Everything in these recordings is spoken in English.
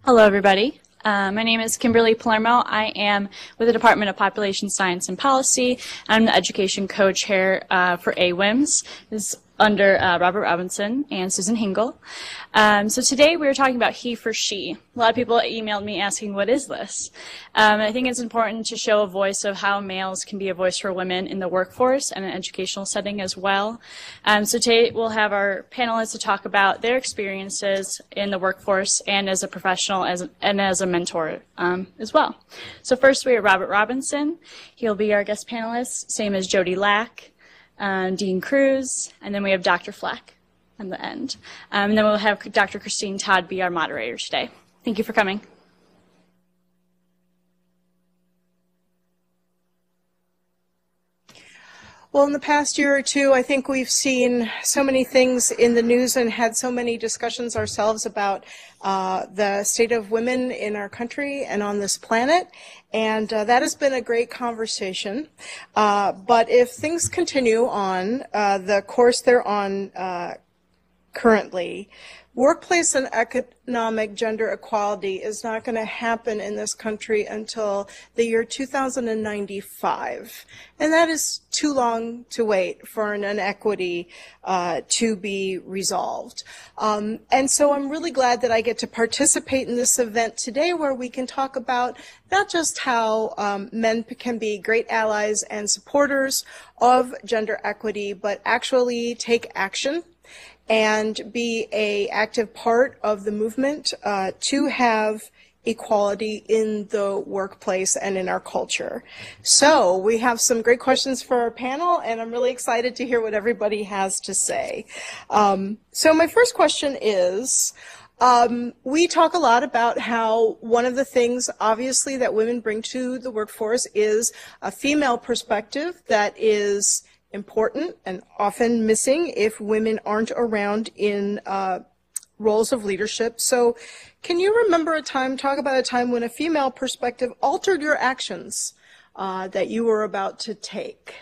Hello, everybody. My name is Kimberly Palermo. I am with the Department of Population Science and Policy. I'm the education co-chair for AWIMS. This is under Robert Robinson and Susan Hingle. So today we were talking about HeForShe. A lot of people emailed me asking, what is this? I think it's important to show a voice of how males can be a voice for women in the workforce and an educational setting as well. So today we'll have our panelists to talk about their experiences in the workforce and as a professional and as a mentor as well. So first we have Robert Robinson. He'll be our guest panelist, same as Jody Lack, Dean Cruz, and then we have Dr. Fleck at the end. And then we'll have Dr. Christine Todd be our moderator today. Thank you for coming. Well, in the past year or two, I think we've seen so many things in the news and had so many discussions ourselves about the state of women in our country and on this planet. And that has been a great conversation. But if things continue on the course they're on currently, workplace and economic gender equality is not going to happen in this country until the year 2095. And that is too long to wait for an inequity to be resolved. And so I'm really glad that I get to participate in this event today where we can talk about not just how men can be great allies and supporters of gender equity, but actually take action and be an active part of the movement to have equality in the workplace and in our culture. So we have some great questions for our panel, and I'm really excited to hear what everybody has to say. So my first question is, we talk a lot about how one of the things, obviously, that women bring to the workforce is a female perspective that is important and often missing if women aren't around in roles of leadership. So can you remember talk about a time when a female perspective altered your actions that you were about to take?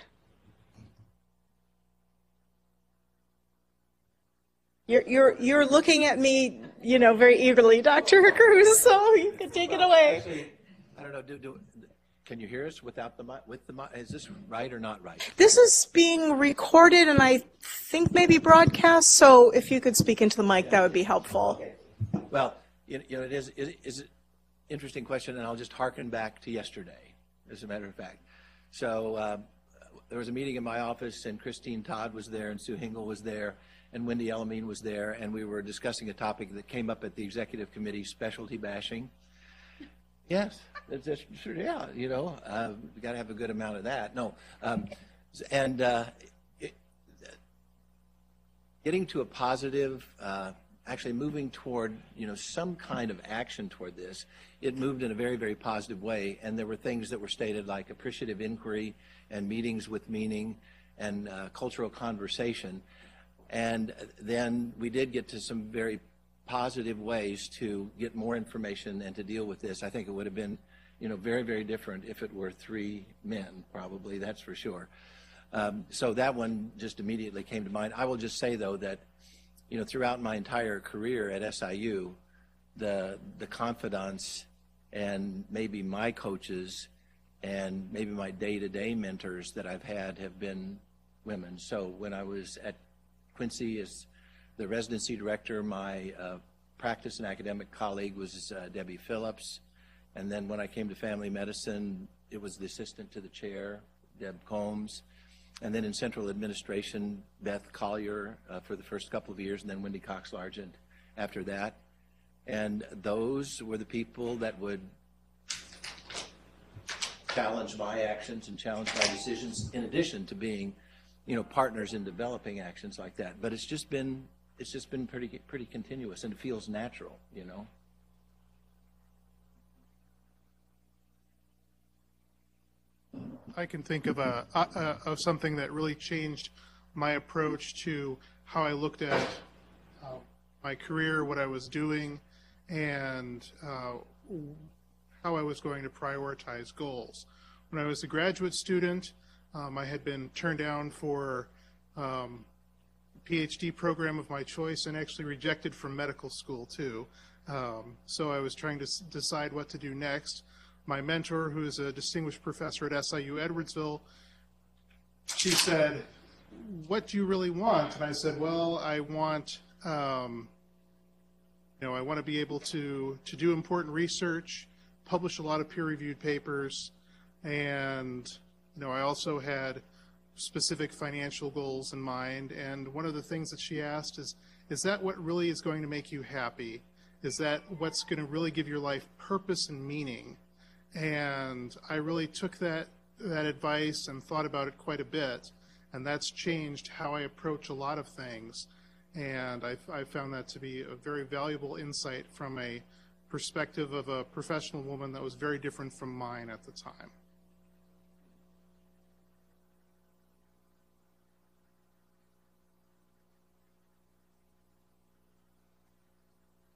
You're looking at me, very eagerly, Dr. Cruz, so you can take it away. Actually, I don't know, can you hear us without the mic? With the mic, is this right or not right? This is being recorded and I think maybe broadcast. So if you could speak into the mic, that would be helpful. Okay. Well, it is an interesting question, and I'll just hearken back to yesterday, as a matter of fact. So there was a meeting in my office, and Christine Todd was there, and Sue Hingle was there, and Wendy Elamine was there, and we were discussing a topic that came up at the executive committee, specialty bashing. Yes, that's true. Yeah, we got to have a good amount of that. No, getting to a positive, actually moving toward some kind of action toward this. It moved in a very, very positive way, and there were things that were stated like appreciative inquiry and meetings with meaning and cultural conversation, and then we did get to some very positive ways to get more information and to deal with this. I think it would have been, very, very different if it were 3 men, probably, that's for sure. So that one just immediately came to mind. I will just say, though, that, throughout my entire career at SIU, the confidants and maybe my coaches and maybe my day-to-day mentors that I've had have been women. So when I was at Quincy as the residency director, my practice and academic colleague was Debbie Phillips. And then when I came to family medicine, it was the assistant to the chair, Deb Combs. And then in central administration, Beth Collier for the first couple of years, and then Wendy Cox-Largent after that. And those were the people that would challenge my actions and challenge my decisions, in addition to being, partners in developing actions like that. But it's just been pretty continuous, and it feels natural, I can think of of something that really changed my approach to how I looked at my career, what I was doing, and how I was going to prioritize goals. When I was a graduate student, I had been turned down for PhD program of my choice and actually rejected from medical school too. So I was trying to decide what to do next. My mentor, who is a distinguished professor at SIU Edwardsville, she said, "What do you really want?" And I said, "Well, I want, I want to be able to do important research, publish a lot of peer-reviewed papers, and I also had specific financial goals in mind." And one of the things that she asked is that what really is going to make you happy? Is that what's going to really give your life purpose and meaning? And I really took that advice and thought about it quite a bit, and that's changed how I approach a lot of things. And I found that to be a very valuable insight from a perspective of a professional woman that was very different from mine at the time.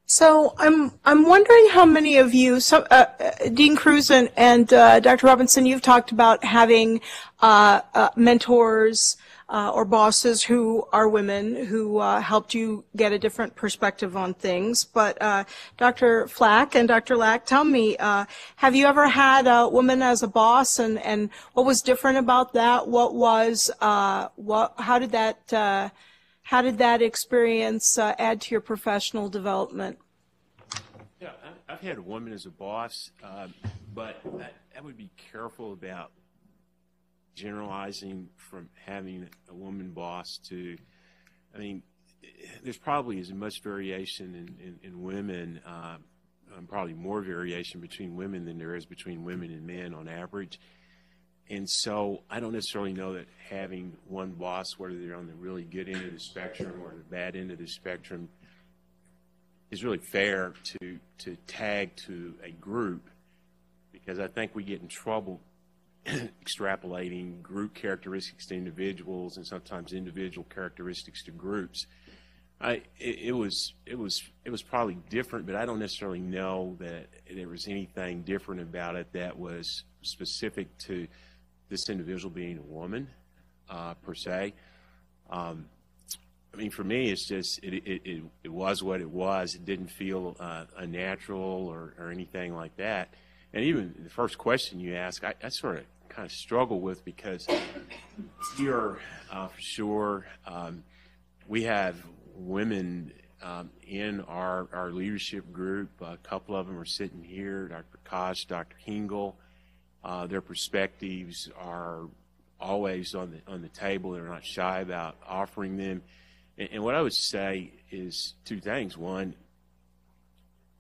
So I'm wondering how many of you, Dean Cruz and Dr. Robinson, you've talked about having mentors or bosses who are women who helped you get a different perspective on things. But Dr. Flack and Dr. Lack, tell me, have you ever had a woman as a boss, and what was different about that? How did that experience add to your professional development? Yeah, I've had a woman as a boss, but I would be careful about generalizing from having a woman boss to, there's probably as much variation in women, probably more variation between women than there is between women and men on average. And so I don't necessarily know that having one boss, whether they're on the really good end of the spectrum or the bad end of the spectrum, is really fair to tag to a group, because I think we get in trouble extrapolating group characteristics to individuals and sometimes individual characteristics to groups. It was probably different, but I don't necessarily know that there was anything different about it that was specific to this individual being a woman, per se. For me, it's just it was what it was. It didn't feel unnatural or anything like that. And even the first question you ask, I sort of kind of struggle with, because here, for sure, we have women in our leadership group. A couple of them are sitting here, Dr. Koch, Dr. Hengel. Their perspectives are always on the table. They're not shy about offering them. And what I would say is two things. One,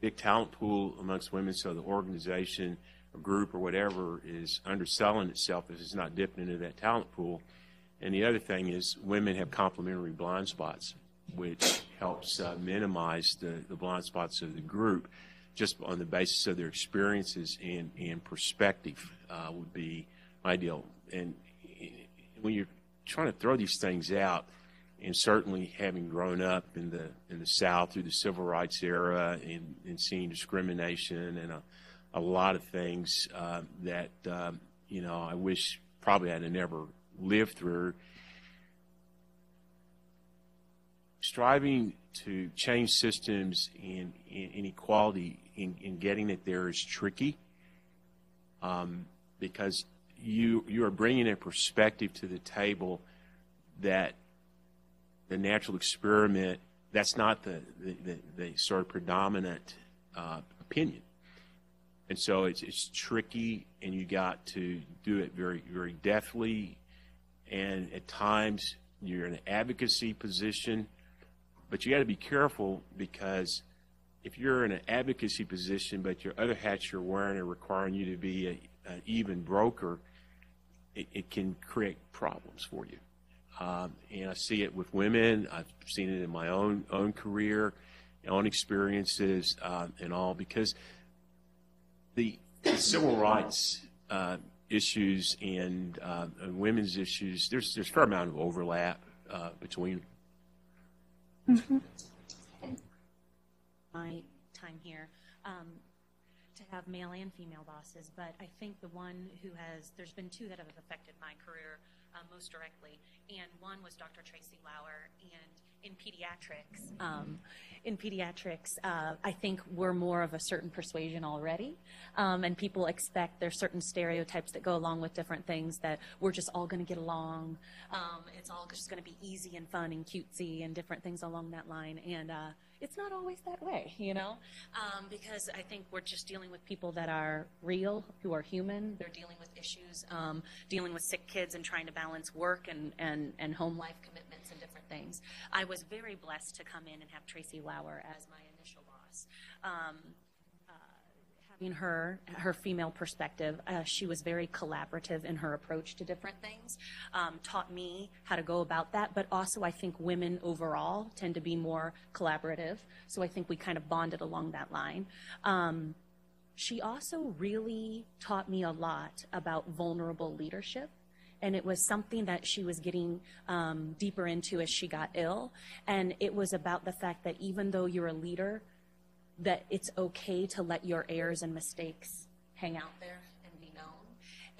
big talent pool amongst women, so the organization or group or whatever is underselling itself if it's not dipping into that talent pool. And the other thing is women have complementary blind spots, which helps minimize the blind spots of the group, just on the basis of their experiences and perspective would be my deal. And when you're trying to throw these things out, and certainly having grown up in the South through the Civil Rights era and seeing discrimination and a lot of things that I wish probably I'd have never lived through, striving to change systems and inequality in getting it there is tricky, because you are bringing a perspective to the table that the natural experiment, that's not the sort of predominant opinion. And so it's tricky, and you got to do it very, very deftly. And at times you're in an advocacy position, but you got to be careful, because if you're in an advocacy position, but your other hats you're wearing are requiring you to be an even broker, it can create problems for you. And I see it with women. I've seen it in my own career, own experiences, and all, because the civil rights issues and women's issues, there's a fair amount of overlap between them. Mm-hmm. My time here to have male and female bosses, but I think there's been two that have affected my career most directly, and one was Dr. Tracy Lauer, and in pediatrics, I think we're more of a certain persuasion already, and people expect there's certain stereotypes that go along with different things, that we're just all going to get along. It's all just going to be easy and fun and cutesy and different things along that line. And it's not always that way, you know, because I think we're just dealing with people that are real, who are human. They're dealing with issues, dealing with sick kids and trying to balance work and home life commitments and different things. I was very blessed to come in and have Tracy Lauer as my initial boss. Having her female perspective, she was very collaborative in her approach to different things, taught me how to go about that, but also I think women overall tend to be more collaborative, so I think we kind of bonded along that line. She also really taught me a lot about vulnerable leadership, and it was something that she was getting deeper into as she got ill, and it was about the fact that even though you're a leader, that it's okay to let your errors and mistakes hang out there and be known.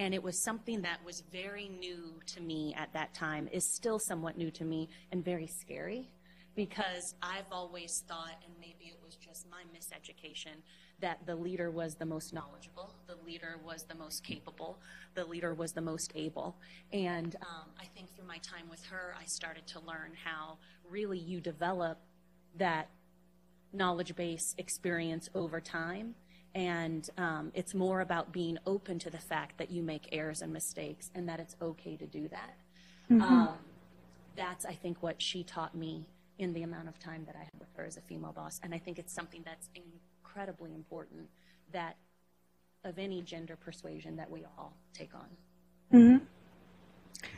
And it was something that was very new to me at that time, is still somewhat new to me, and very scary, because I've always thought, and maybe it was just my miseducation, that the leader was the most knowledgeable, the leader was the most capable, the leader was the most able. And I think through my time with her, I started to learn how really you develop that knowledge base experience over time, and it's more about being open to the fact that you make errors and mistakes, and that it's okay to do that. Mm-hmm. That's, I think, what she taught me in the amount of time that I had with her as a female boss, and I think it's something that's incredibly important, that of any gender persuasion that we all take on. Mm-hmm.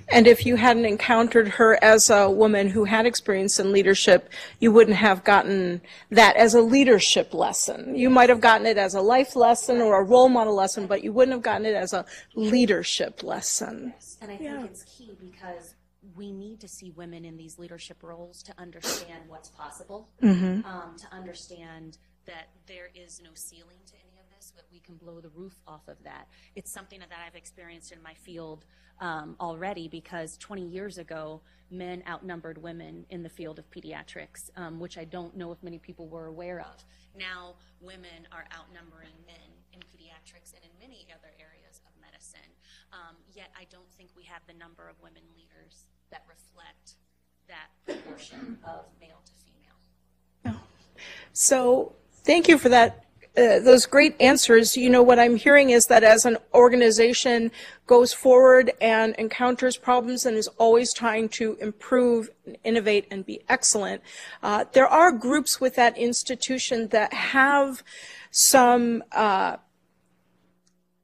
And if you hadn't encountered her as a woman who had experience in leadership, you wouldn't have gotten that as a leadership lesson. You might have gotten it as a life lesson or a role model lesson, but you wouldn't have gotten it as a leadership lesson. And I think it's key, because we need to see women in these leadership roles to understand what's possible, to understand that there is no ceiling to any of this, that we can blow the roof off of that. It's something that I've experienced in my field already, because 20 years ago, men outnumbered women in the field of pediatrics, which I don't know if many people were aware of. Now, women are outnumbering men in pediatrics and in many other areas of medicine, yet I don't think we have the number of women leaders that reflect that proportion of male to female. So thank you for that, those great answers. You know, what I'm hearing is that as an organization goes forward and encounters problems and is always trying to improve, and innovate, and be excellent, there are groups with that institution that have some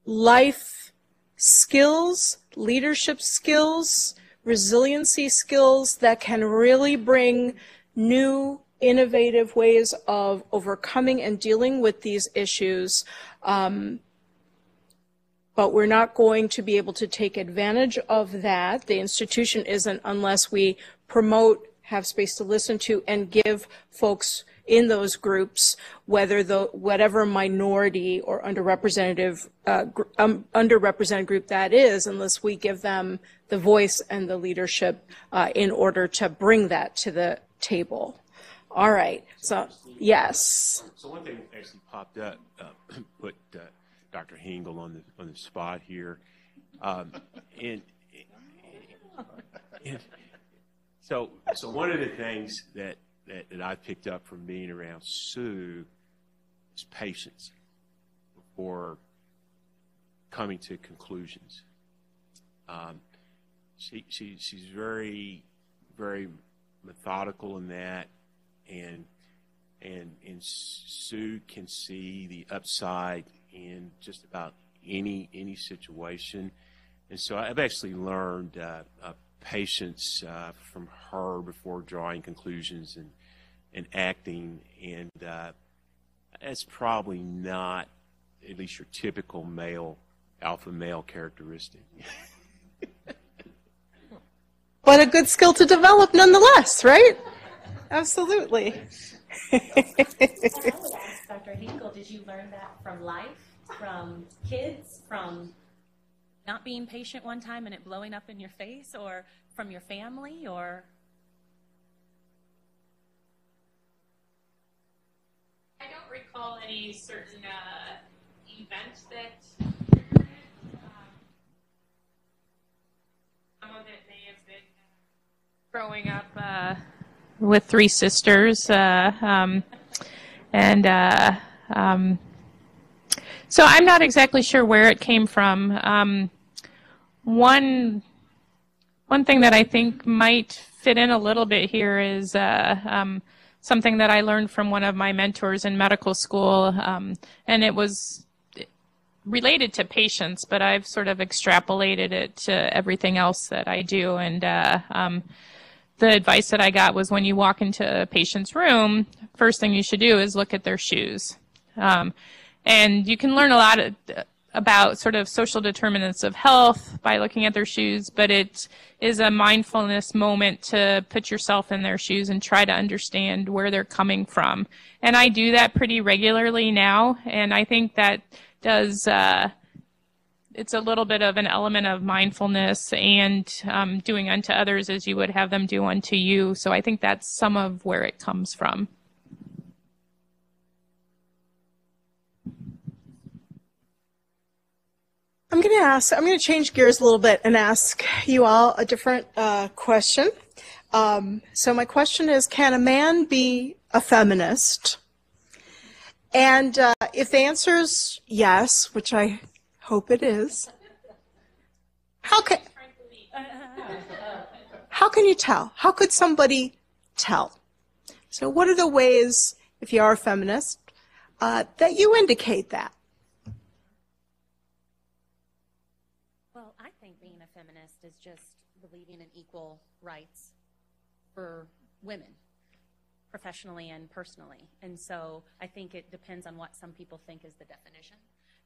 life skills, leadership skills, resiliency skills that can really bring new, innovative ways of overcoming and dealing with these issues, but we're not going to be able to take advantage of that. The institution isn't, unless we promote, have space to listen to, and give folks in those groups, whatever minority or underrepresented group that is, unless we give them the voice and the leadership in order to bring that to the table. All right. So, yes. So one thing that actually popped up, put Dr. Hingle on the spot here, so one of the things that I picked up from being around Sue is patience before coming to conclusions. She's very, very methodical in that. And Sue can see the upside in just about any situation, and so I've actually learned patience from her before drawing conclusions and acting, and that's probably not at least your typical alpha male characteristic. But a good skill to develop nonetheless, right? Absolutely. I would ask Dr. Hinkle, did you learn that from life, from kids, from not being patient one time and it blowing up in your face, or from your family, or? I don't recall any certain event that some of it may have been growing up with three sisters, so I'm not exactly sure where it came from. One thing that I think might fit in a little bit here is something that I learned from one of my mentors in medical school, and it was related to patients, but I've sort of extrapolated it to everything else that I do. And the advice that I got was when you walk into a patient's room, first thing you should do is look at their shoes. And you can learn a lot about sort of social determinants of health by looking at their shoes, but it is a mindfulness moment to put yourself in their shoes and try to understand where they're coming from. And I do that pretty regularly now, and I think that does, it's a little bit of an element of mindfulness and doing unto others as you would have them do unto you. So I think that's some of where it comes from. I'm going to change gears a little bit and ask you all a different question. So my question is, can a man be a feminist? And if the answer is yes, which I hope it is, how can you tell? How could somebody tell? So what are the ways, if you are a feminist, that you indicate that? Well, I think being a feminist is just believing in equal rights for women, professionally and personally. And so I think it depends on what some people think is the definition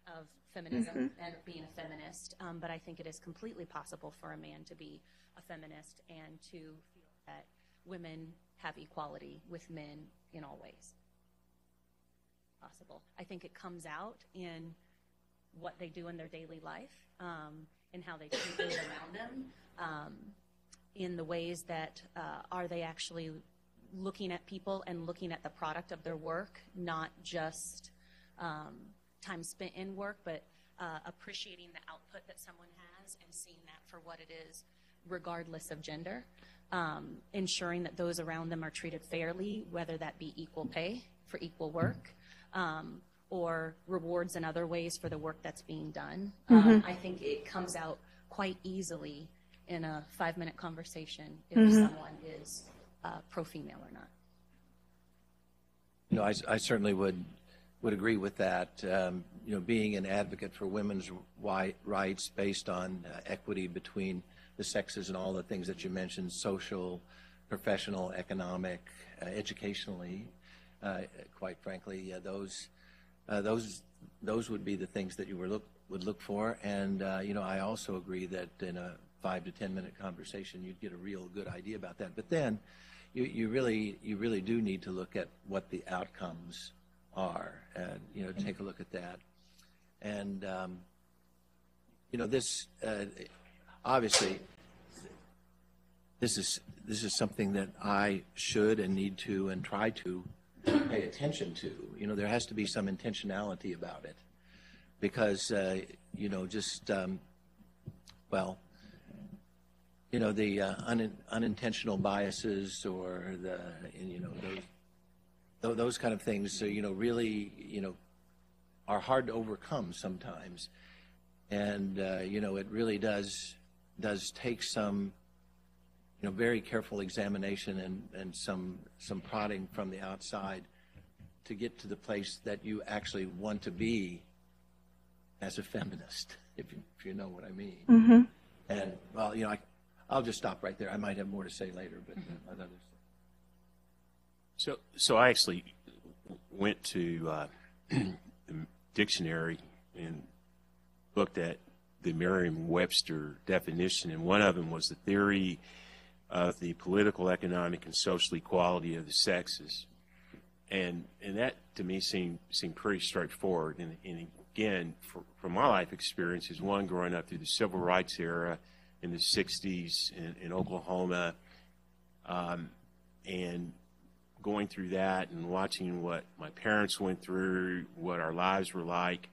of feminism and being a feminist. But I think it is completely possible for a man to be a feminist and to feel that women have equality with men in all ways. Possible. I think it comes out in what they do in their daily life, in how they treat those around them, in the ways that are they actually looking at people and looking at the product of their work, not just time spent in work, but appreciating the output that someone has and seeing that for what it is, regardless of gender, ensuring that those around them are treated fairly, whether that be equal pay for equal work, or rewards in other ways for the work that's being done. I think it comes out quite easily in a 5-minute conversation if someone is pro-female or not. You know, I certainly would agree with that. You know, being an advocate for women's rights based on equity between the sexes and all the things that you mentioned, social, professional, economic, educationally, quite frankly, those would be the things that you would look for. And you know, I also agree that in a 5 to 10 minute conversation, you'd get a real good idea about that. But then, you really do need to look at what the outcomes are, and you know, take a look at that. And you know, this obviously this is something that I should and need to and try to pay attention to. You know, there has to be some intentionality about it, because you know, just well, you know, the unintentional biases or the, you know, those kind of things, you know, really, you know, are hard to overcome sometimes. And you know, it really does take some, you know, very careful examination and some prodding from the outside to get to the place that you actually want to be as a feminist, if you know what I mean. And well, you know, I'll just stop right there. I might have more to say later, but others. So I actually went to the dictionary and looked at the Merriam-Webster definition, and one of them was the theory of the political, economic, and social equality of the sexes. And that to me seemed pretty straightforward. And again, from my life experiences, one growing up through the civil rights era in the 60s in Oklahoma, and going through that and watching what my parents went through, what our lives were like,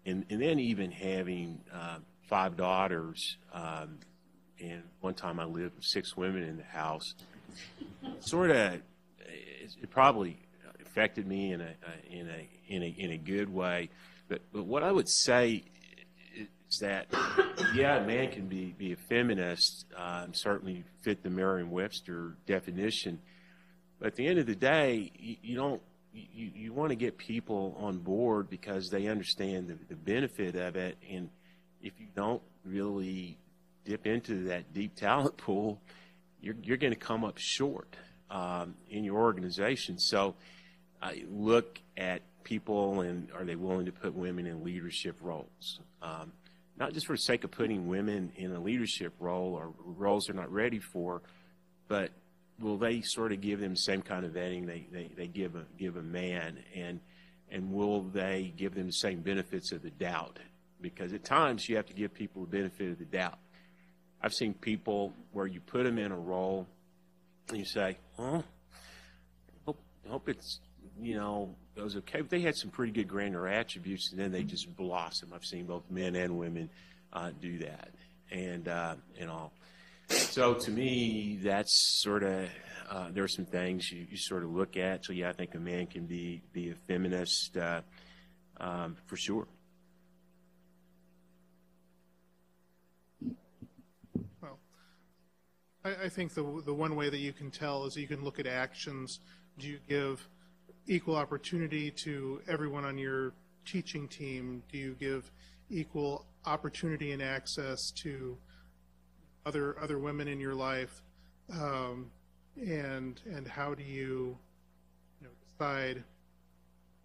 and then even having 5 daughters, and one time I lived with 6 women in the house, sort of, it probably affected me in a good way. But what I would say is that, yeah, a man can be a feminist, certainly fit the Merriam-Webster definition. But at the end of the day, you want to get people on board because they understand the benefit of it. And if you don't really dip into that deep talent pool, you're going to come up short in your organization. So look at people, and are they willing to put women in leadership roles? Not just for the sake of putting women in a leadership role or roles they're not ready for, but will they sort of give them the same kind of vetting they give a man, and will they give them the same benefits of the doubt? Because at times you have to give people the benefit of the doubt. I've seen people where you put them in a role and you say, well, I hope it's, goes okay. But they had some pretty good granular attributes, and then they just blossom. I've seen both men and women do that, and all. So to me, that's sort of, there are some things you sort of look at. So yeah, I think a man can be a feminist for sure. Well, I think the one way that you can tell is you can look at actions. Do you give equal opportunity to everyone on your teaching team? Do you give equal opportunity and access to other women in your life? And how do you decide,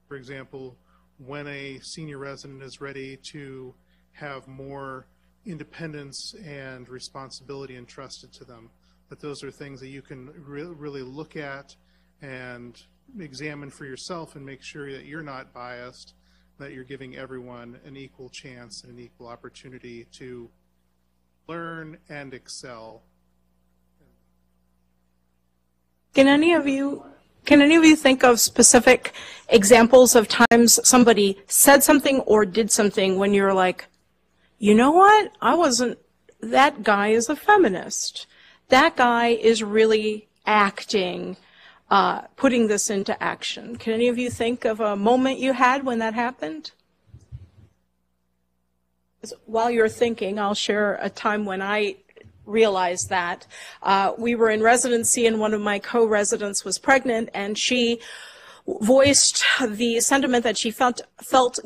for example, when a senior resident is ready to have more independence and responsibility entrusted to them? But those are things that you can really look at and examine for yourself and make sure that you're not biased, that you're giving everyone an equal chance and an equal opportunity to learn and excel. Can any of you think of specific examples of times somebody said something or did something when you're like, you know what? That guy is a feminist. That guy is really acting, putting this into action. Can any of you think of a moment you had when that happened? While you're thinking, I'll share a time when I realized that. We were in residency and one of my co-residents was pregnant, and she voiced the sentiment that she felt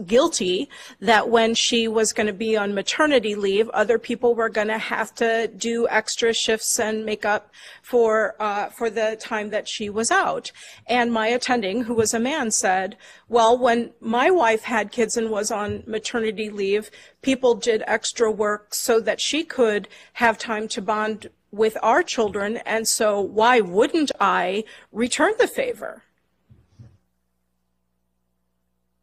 guilty that when she was going to be on maternity leave, other people were going to have to do extra shifts and make up for the time that she was out. And my attending, who was a man, said, well, when my wife had kids and was on maternity leave, people did extra work so that she could have time to bond with our children, and so why wouldn't I return the favor?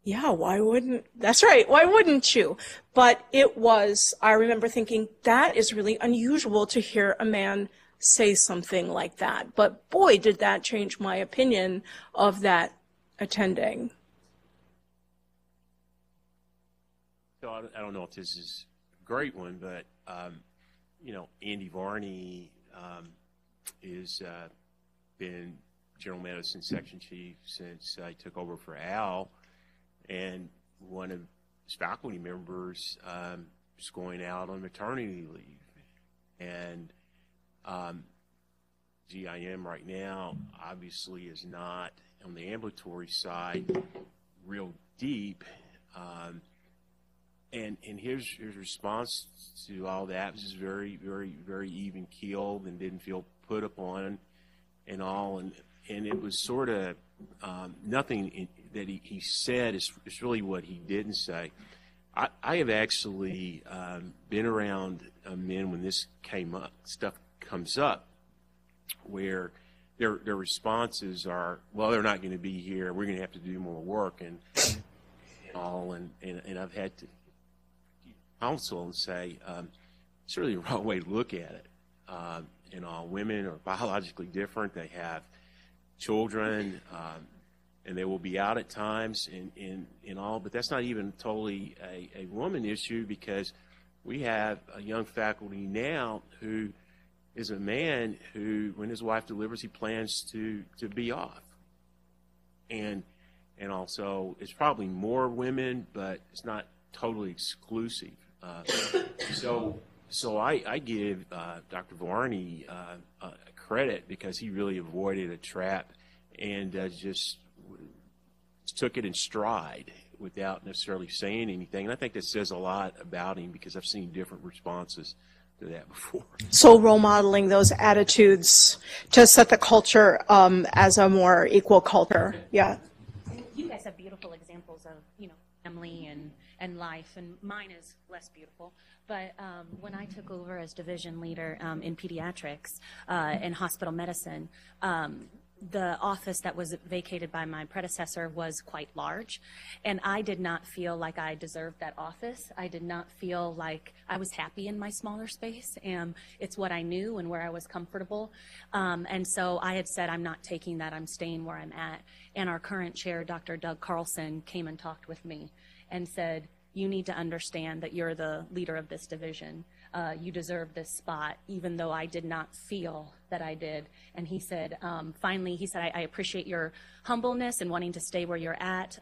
Yeah, why wouldn't, that's right, why wouldn't you? But I remember thinking, that is really unusual to hear a man say something like that. But boy, did that change my opinion of that attending. So I don't know if this is a great one, but, Andy Varney is been general medicine section chief since I took over for Al. And one of his faculty members is going out on maternity leave. And GIM right now obviously is not on the ambulatory side real deep. And his response to all that was just very, very, very even keeled and didn't feel put upon and all. And it was sort of nothing that he said is really what he didn't say. I have actually been around men when this stuff comes up, where their responses are, well, they're not going to be here. We're going to have to do more work and all. And I've had to counsel and say, it's really the wrong way to look at it. Women are biologically different. They have children, and they will be out at times in all, but that's not even totally a woman issue, because we have a young faculty now who is a man who, when his wife delivers, he plans to be off. And also, it's probably more women, but it's not totally exclusive. So I give Dr. Varney credit, because he really avoided a trap and just took it in stride without necessarily saying anything. And I think that says a lot about him, because I've seen different responses to that before. So role modeling those attitudes to set the culture as a more equal culture. Yeah. You guys have beautiful examples of, family and life, and mine is less beautiful. But when I took over as division leader in pediatrics and hospital medicine, the office that was vacated by my predecessor was quite large, and I did not feel like I deserved that office. I did not feel like I was happy in my smaller space, and it's what I knew and where I was comfortable. And so I had said, I'm not taking that, I'm staying where I'm at. And our current chair, Dr. Doug Carlson, came and talked with me and said, you need to understand that you're the leader of this division. You deserve this spot, even though I did not feel that I did. And he said, finally, he said, I appreciate your humbleness and wanting to stay where you're at,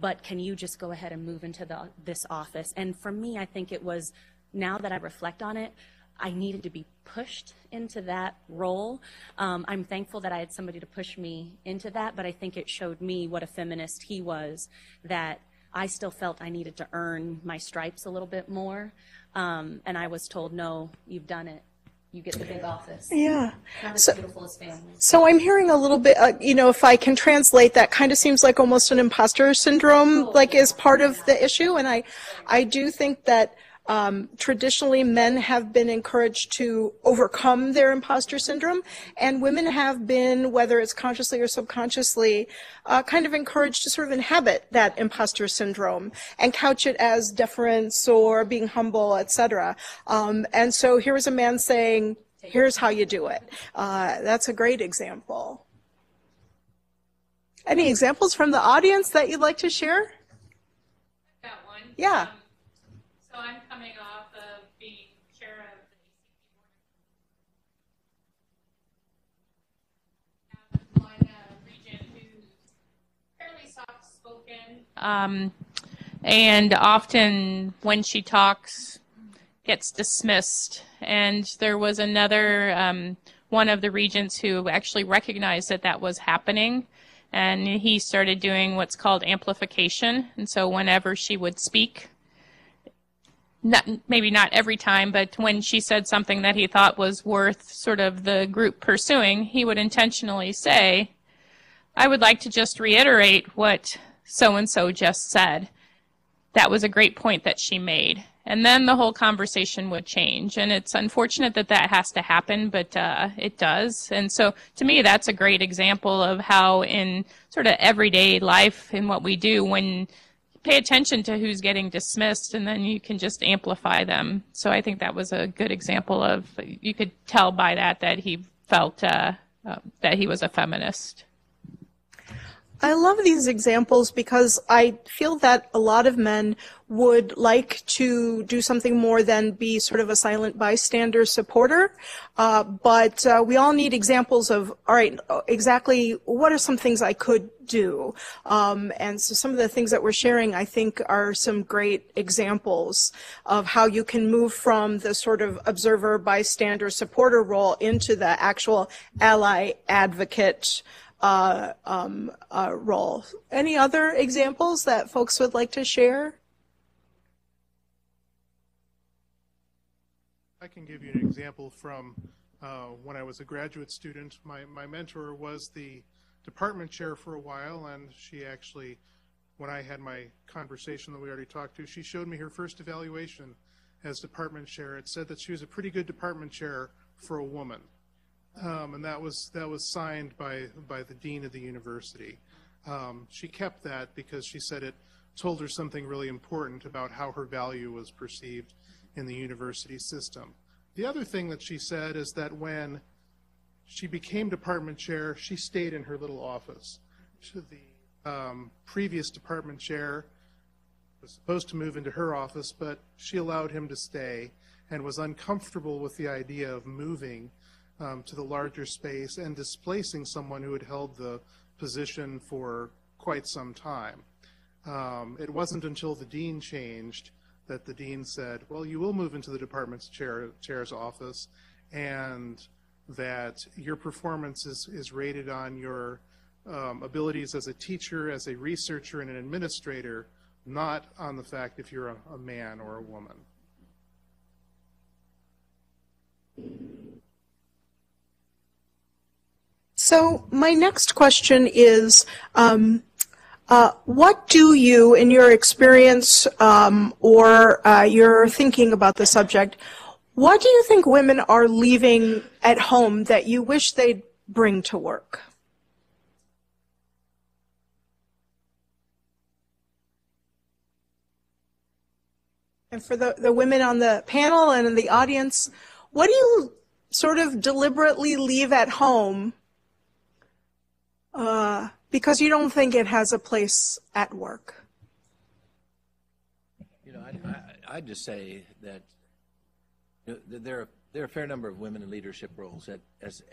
but can you just go ahead and move into this office? And for me, I think it was, now that I reflect on it, I needed to be pushed into that role. I'm thankful that I had somebody to push me into that, but I think it showed me what a feminist he was, that I still felt I needed to earn my stripes a little bit more. And I was told, no, you've done it. You get the big office. Yeah. Not as beautiful as family. So I'm hearing a little bit, if I can translate, that kind of seems like almost an imposter syndrome, like is part of the issue. And I do think that traditionally men have been encouraged to overcome their imposter syndrome, and women have been, whether it's consciously or subconsciously, kind of encouraged to sort of inhabit that imposter syndrome and couch it as deference or being humble, etc. And so here is a man saying, here's how you do it. That's a great example. Any examples from the audience that you'd like to share? Got one. Yeah. So I'm coming off of being chair of the ACP board. Have one regent who's fairly soft-spoken, and often when she talks, gets dismissed. And there was another one of the regents who actually recognized that that was happening, and he started doing what's called amplification. And so whenever she would speak, maybe not every time, but when she said something that he thought was worth sort of the group pursuing, he would intentionally say, I would like to just reiterate what so-and-so just said. That was a great point that she made. And then the whole conversation would change. And it's unfortunate that that has to happen, but it does. And so to me, that's a great example of how in sort of everyday life in what we do, when pay attention to who's getting dismissed, and then you can just amplify them. So I think that was a good example of, you could tell by that he felt that he was a feminist. I love these examples because I feel that a lot of men would like to do something more than be sort of a silent bystander supporter. But we all need examples of, all right, exactly what are some things I could do? And so some of the things that we're sharing, I think, are some great examples of how you can move from the sort of observer, bystander, supporter role into the actual ally advocate role. Any other examples that folks would like to share? I can give you an example from when I was a graduate student. My mentor was the department chair for a while, and she actually, when I had my conversation that we already talked to, she showed me her first evaluation as department chair. It said that she was a pretty good department chair for a woman. And that was signed by the dean of the university. She kept that because she said it told her something really important about how her value was perceived in the university system. The other thing that she said is that when she became department chair. She stayed in her little office. So the previous department chair was supposed to move into her office, but she allowed him to stay and was uncomfortable with the idea of moving to the larger space and displacing someone who had held the position for quite some time. It wasn't until the dean changed that the dean said, well, you will move into the department's chair's office, and that your performance is rated on your abilities as a teacher, as a researcher, and an administrator, not on the fact if you're a man or a woman. So my next question is, what do you, in your experience or your thinking about the subject, what do you think women are leaving at home that you wish they'd bring to work? And for the women on the panel and in the audience, what do you sort of deliberately leave at home because you don't think it has a place at work? You know, I'd just say that there are a fair number of women in leadership roles at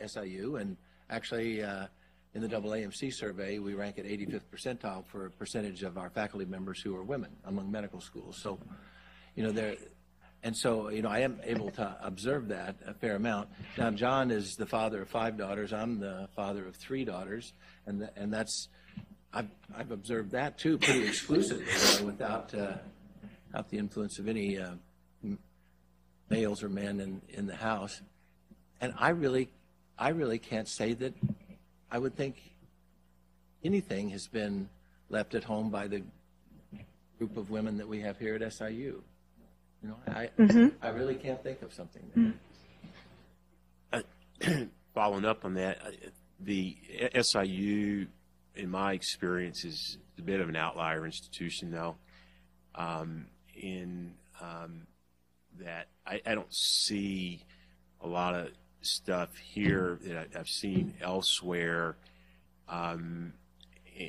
SIU, and actually in the AWIMS survey, we rank at 85th percentile for a percentage of our faculty members who are women among medical schools. So, you know, I am able to observe that a fair amount. Now, John is the father of 5 daughters. I'm the father of 3 daughters, and that's I've observed that too, pretty exclusively, without the influence of any males or men in the house. And I really can't say that I would think anything has been left at home by the group of women that we have here at SIU. You know, I really can't think of something there. Following up on that, the SIU, in my experience, is a bit of an outlier institution, though, in that I don't see a lot of stuff here that I've seen elsewhere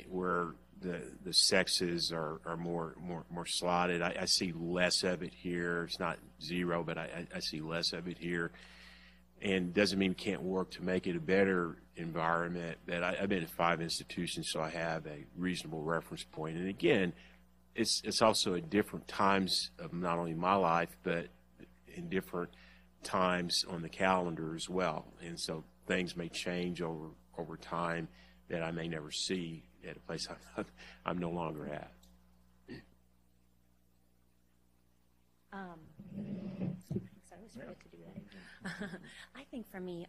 where the sexes are more slotted. I see less of it here. It's not zero, but I see less of it here. And doesn't mean we can't work to make it a better environment. But I've been at 5 institutions, so I have a reasonable reference point. And again, it's also at different times of not only my life, but in different times on the calendar as well. And so things may change over time that I may never see at a place I'm no longer at. I was ready to do that. I think for me,